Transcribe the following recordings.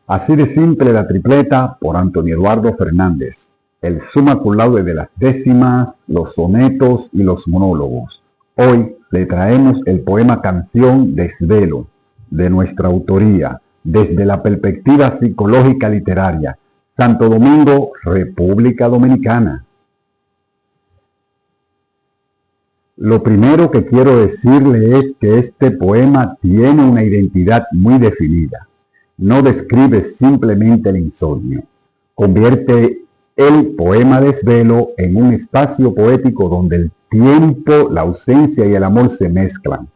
Así de simple la tripleta por Antonio Eduardo Fernández. El summa cum laude de las décimas, los sonetos y los monólogos. Hoy le traemos el poema Canción Desvelo, de nuestra autoría, desde la perspectiva psicológica literaria. Santo Domingo, República Dominicana. Lo primero que quiero decirle es que este poema tiene una identidad muy definida. No describe simplemente el insomnio. Convierte el poema Desvelo en un espacio poético donde el tiempo, la ausencia y el amor se mezclan.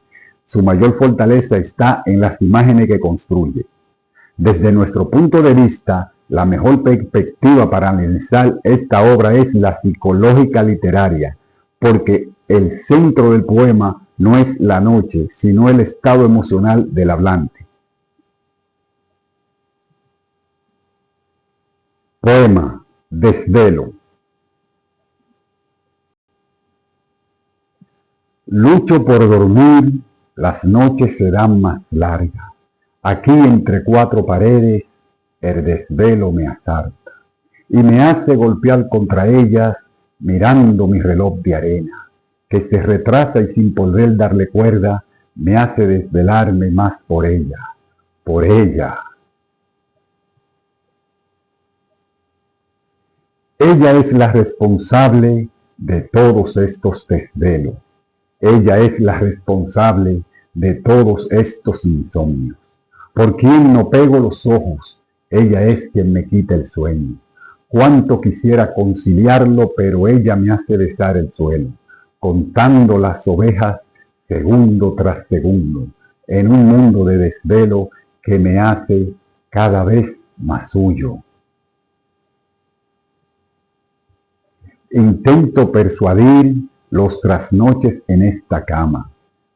Su mayor fortaleza está en las imágenes que construye. Desde nuestro punto de vista, la mejor perspectiva para analizar esta obra es la psicológica literaria, porque el centro del poema no es la noche, sino el estado emocional del hablante. Poema Desvelo. Lucho por dormir, las noches serán más largas. Aquí entre cuatro paredes, el desvelo me asarta y me hace golpear contra ellas mirando mi reloj de arena, que se retrasa y sin poder darle cuerda, me hace desvelarme más por ella, por ella. Ella es la responsable de todos estos desvelos. Ella es la responsable de todos estos insomnios. Por quien no pego los ojos, ella es quien me quita el sueño. Cuánto quisiera conciliarlo, pero ella me hace besar el suelo, contando las ovejas segundo tras segundo, en un mundo de desvelo que me hace cada vez más suyo. Intento persuadir los trasnoches en esta cama,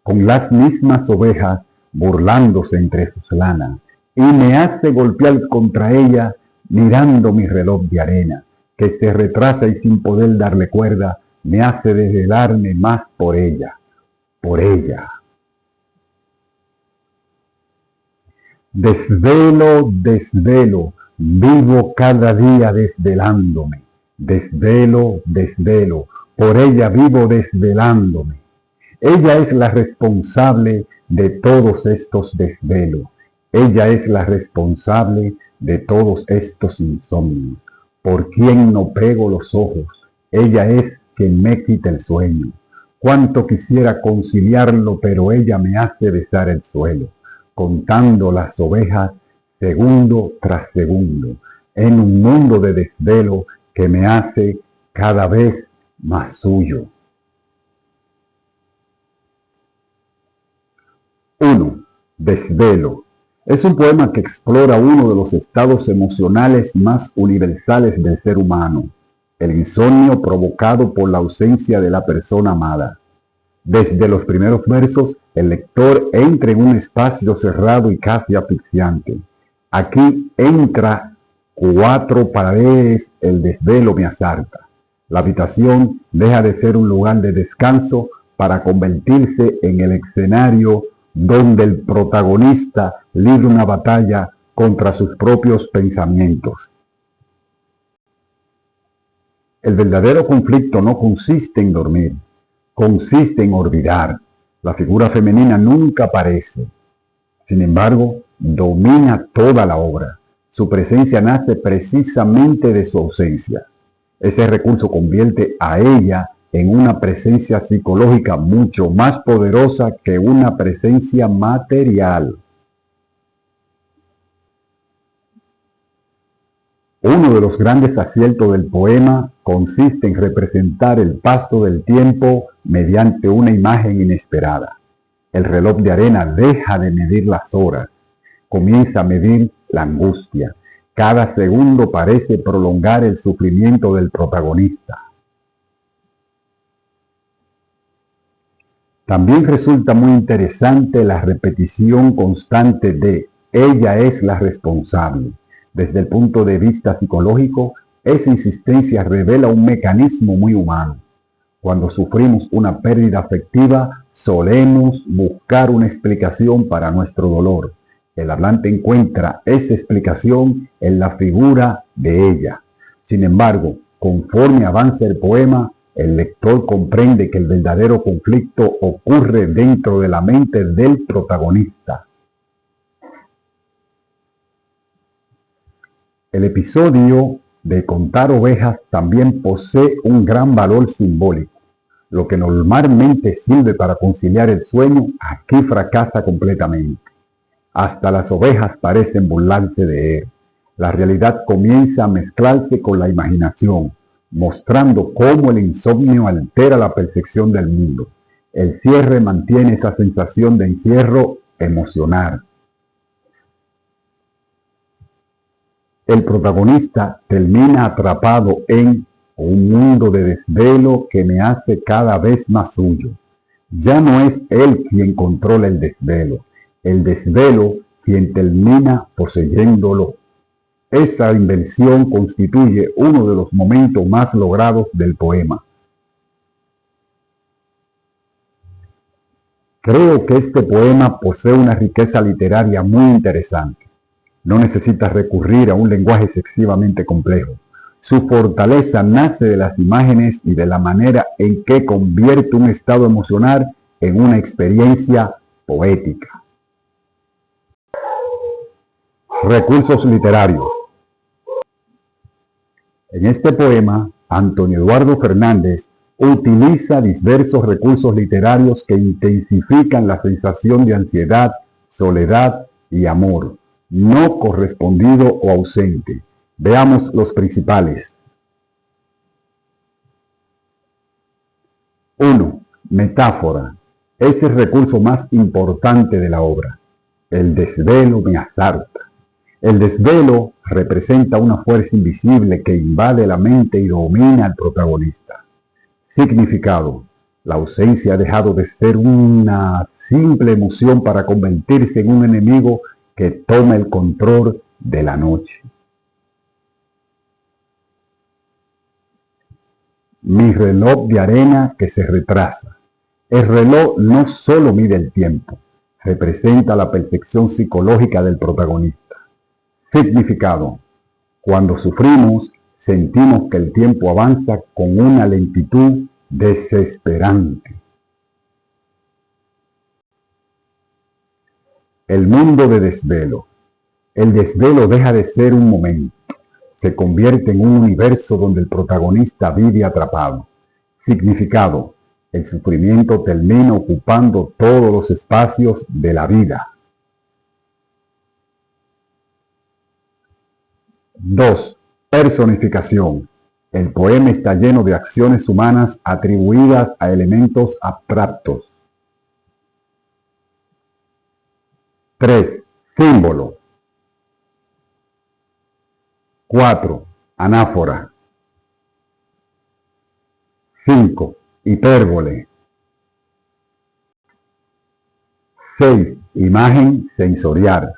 con las mismas ovejas burlándose entre sus lanas, y me hace golpear contra ella mirando mi reloj de arena, que se retrasa y sin poder darle cuerda, me hace desvelarme más por ella, por ella. Desvelo, desvelo, vivo cada día desvelándome. Desvelo, desvelo, por ella vivo desvelándome. Ella es la responsable de todos estos desvelos. Ella es la responsable de todos estos insomnios. Por quien no pego los ojos, ella es quien me quita el sueño. Cuánto quisiera conciliarlo, pero ella me hace besar el suelo, contando las ovejas segundo tras segundo, en un mundo de desvelo que me hace cada vez más suyo. 1. Desvelo. Es un poema que explora uno de los estados emocionales más universales del ser humano, el insomnio provocado por la ausencia de la persona amada. Desde los primeros versos, el lector entra en un espacio cerrado y casi asfixiante. Aquí entra cuatro paredes, el desvelo me asarta. La habitación deja de ser un lugar de descanso para convertirse en el escenario donde el protagonista libra una batalla contra sus propios pensamientos. El verdadero conflicto no consiste en dormir, consiste en olvidar. La figura femenina nunca aparece. Sin embargo, domina toda la obra. Su presencia nace precisamente de su ausencia. Ese recurso convierte a ella en una presencia psicológica mucho más poderosa que una presencia material. Uno de los grandes aciertos del poema consiste en representar el paso del tiempo mediante una imagen inesperada. El reloj de arena deja de medir las horas, comienza a medir la angustia. Cada segundo parece prolongar el sufrimiento del protagonista. También resulta muy interesante la repetición constante de ella es la responsable. Desde el punto de vista psicológico, esa insistencia revela un mecanismo muy humano. Cuando sufrimos una pérdida afectiva, solemos buscar una explicación para nuestro dolor. El hablante encuentra esa explicación en la figura de ella. Sin embargo, conforme avanza el poema, el lector comprende que el verdadero conflicto ocurre dentro de la mente del protagonista. El episodio de contar ovejas también posee un gran valor simbólico. Lo que normalmente sirve para conciliar el sueño, aquí fracasa completamente. Hasta las ovejas parecen burlarse de él. La realidad comienza a mezclarse con la imaginación, mostrando cómo el insomnio altera la percepción del mundo. El cierre mantiene esa sensación de encierro emocional. El protagonista termina atrapado en un mundo de desvelo que me hace cada vez más suyo. Ya no es él quien controla el desvelo quien termina poseyéndolo. Esa inversión constituye uno de los momentos más logrados del poema. Creo que este poema posee una riqueza literaria muy interesante. No necesita recurrir a un lenguaje excesivamente complejo. Su fortaleza nace de las imágenes y de la manera en que convierte un estado emocional en una experiencia poética. Recursos literarios. En este poema, Antonio Eduardo Fernández utiliza diversos recursos literarios que intensifican la sensación de ansiedad, soledad y amor, no correspondido o ausente. Veamos los principales. 1. Metáfora. Es el recurso más importante de la obra. El desvelo me asalta. El desvelo representa una fuerza invisible que invade la mente y domina al protagonista. Significado. La ausencia ha dejado de ser una simple emoción para convertirse en un enemigo que toma el control de la noche. Mi reloj de arena que se retrasa. El reloj no solo mide el tiempo, representa la percepción psicológica del protagonista. Significado. Cuando sufrimos, sentimos que el tiempo avanza con una lentitud desesperante. El mundo de desvelo. El desvelo deja de ser un momento. Se convierte en un universo donde el protagonista vive atrapado. Significado. El sufrimiento termina ocupando todos los espacios de la vida. 2. Personificación. El poema está lleno de acciones humanas atribuidas a elementos abstractos. 3. Símbolo. 4. Anáfora. 5. Hipérbole. 6. Imagen sensorial.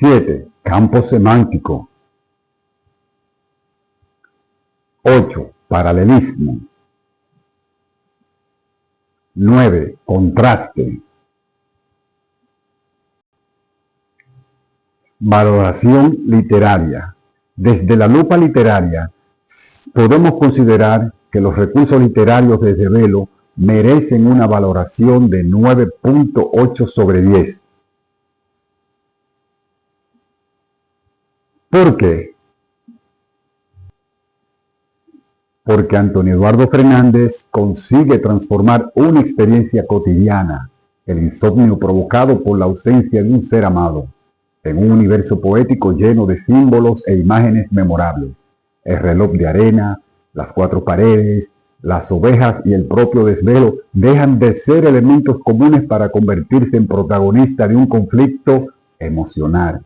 7. Campo semántico. 8. Paralelismo. 9. Contraste. Valoración literaria. Desde la lupa literaria, podemos considerar que los recursos literarios de desvelo merecen una valoración de 9.8 sobre 10. ¿Por qué? Porque Antonio Eduardo Fernández consigue transformar una experiencia cotidiana, el insomnio provocado por la ausencia de un ser amado, en un universo poético lleno de símbolos e imágenes memorables. El reloj de arena, las cuatro paredes, las ovejas y el propio desvelo dejan de ser elementos comunes para convertirse en protagonistas de un conflicto emocional.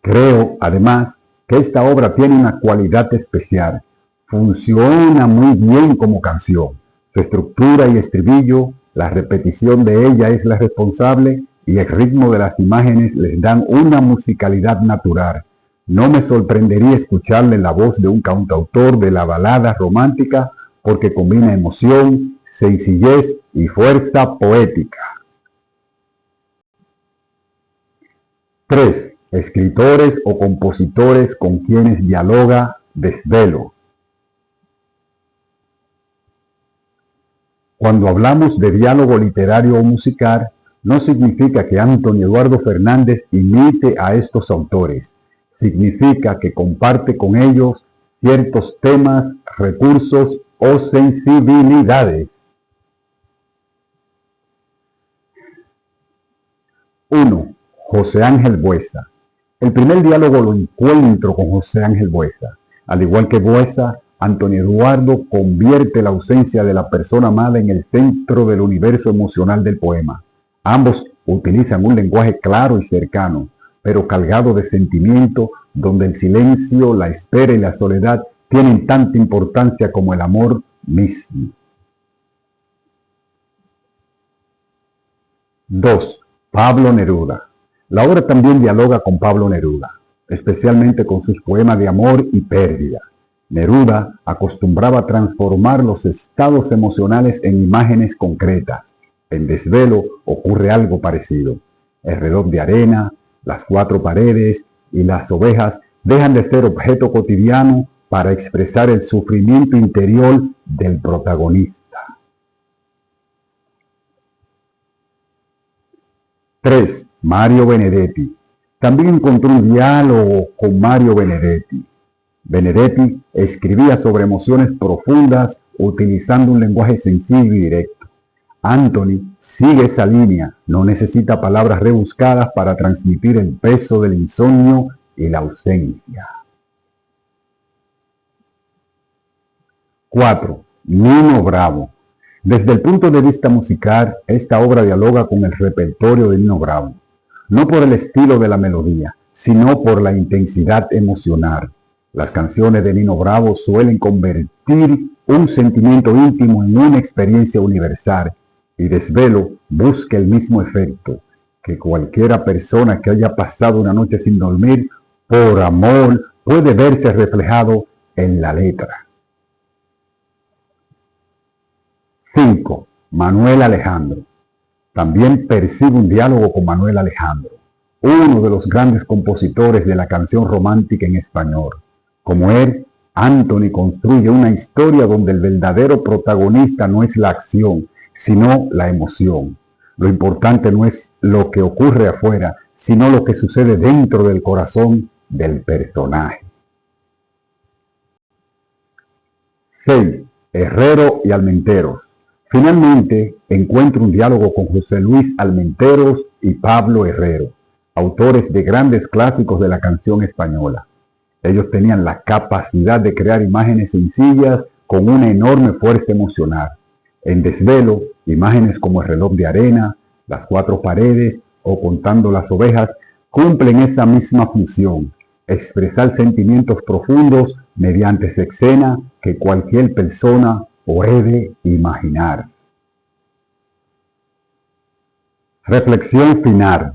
Creo, además, que esta obra tiene una cualidad especial. Funciona muy bien como canción. Su estructura y estribillo, la repetición de ella es la responsable y el ritmo de las imágenes les dan una musicalidad natural. No me sorprendería escucharle la voz de un cantautor de la balada romántica porque combina emoción, sencillez y fuerza poética. 3. Escritores o compositores con quienes dialoga Desvelo. Cuando hablamos de diálogo literario o musical, no significa que Antonio Eduardo Fernández imite a estos autores. Significa que comparte con ellos ciertos temas, recursos o sensibilidades. 1. José Ángel Buesa. El primer diálogo lo encuentro con José Ángel Buesa. Al igual que Buesa, Antonio Eduardo convierte la ausencia de la persona amada en el centro del universo emocional del poema. Ambos utilizan un lenguaje claro y cercano, pero cargado de sentimiento, donde el silencio, la espera y la soledad tienen tanta importancia como el amor mismo. 2. Pablo Neruda. La obra también dialoga con Pablo Neruda, especialmente con sus poemas de amor y pérdida. Neruda acostumbraba a transformar los estados emocionales en imágenes concretas. En Desvelo ocurre algo parecido. El reloj de arena, las 4 paredes y las ovejas dejan de ser objeto cotidiano para expresar el sufrimiento interior del protagonista. 3. Mario Benedetti. También encontró un diálogo con Mario Benedetti. Benedetti escribía sobre emociones profundas utilizando un lenguaje sencillo y directo. Anthony sigue esa línea, no necesita palabras rebuscadas para transmitir el peso del insomnio y la ausencia. 4. Nino Bravo. Desde el punto de vista musical, esta obra dialoga con el repertorio de Nino Bravo, no por el estilo de la melodía, sino por la intensidad emocional. Las canciones de Nino Bravo suelen convertir un sentimiento íntimo en una experiencia universal, y Desvelo busca el mismo efecto, que cualquiera persona que haya pasado una noche sin dormir por amor puede verse reflejado en la letra. 5. Manuel Alejandro. También percibe un diálogo con Manuel Alejandro, uno de los grandes compositores de la canción romántica en español. Como él, Anthony construye una historia donde el verdadero protagonista no es la acción, sino la emoción. Lo importante no es lo que ocurre afuera, sino lo que sucede dentro del corazón del personaje. 6. Herrero y Almenteros. Finalmente, encuentro un diálogo con José Luis Almenteros y Pablo Herrero, autores de grandes clásicos de la canción española. Ellos tenían la capacidad de crear imágenes sencillas con una enorme fuerza emocional. En Desvelo, imágenes como el reloj de arena, las 4 paredes o Contando las ovejas cumplen esa misma función, expresar sentimientos profundos mediante esa escena que cualquier persona puede imaginar. Reflexión final.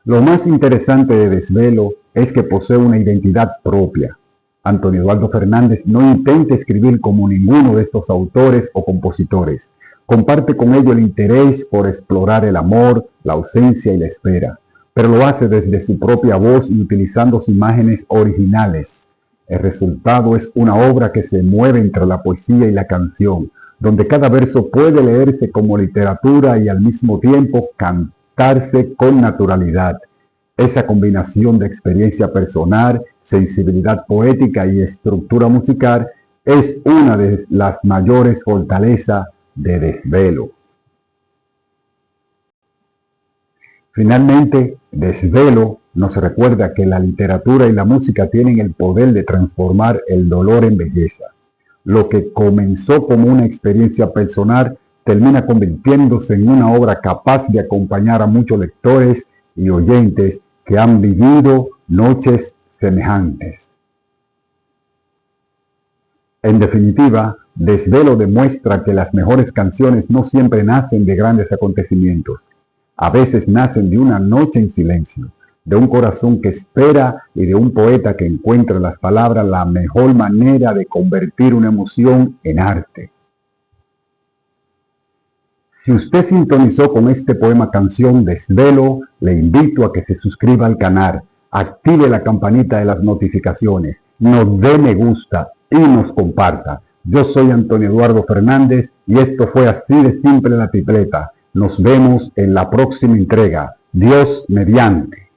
Lo más interesante de Desvelo es que posee una identidad propia. Antonio Eduardo Fernández no intenta escribir como ninguno de estos autores o compositores. Comparte con ellos el interés por explorar el amor, la ausencia y la espera, pero lo hace desde su propia voz y utilizando imágenes originales. El resultado es una obra que se mueve entre la poesía y la canción, donde cada verso puede leerse como literatura y al mismo tiempo cantarse con naturalidad. Esa combinación de experiencia personal, sensibilidad poética y estructura musical es una de las mayores fortalezas de Desvelo. Finalmente, Desvelo nos recuerda que la literatura y la música tienen el poder de transformar el dolor en belleza. Lo que comenzó como una experiencia personal termina convirtiéndose en una obra capaz de acompañar a muchos lectores y oyentes que han vivido noches semejantes. En definitiva, Desvelo demuestra que las mejores canciones no siempre nacen de grandes acontecimientos. A veces nacen de una noche en silencio, de un corazón que espera y de un poeta que encuentra en las palabras la mejor manera de convertir una emoción en arte. Si usted sintonizó con este poema canción Desvelo, le invito a que se suscriba al canal, active la campanita de las notificaciones, nos dé me gusta y nos comparta. Yo soy Antonio Eduardo Fernández y esto fue Así de Simple la Tripleta. Nos vemos en la próxima entrega. Dios mediante.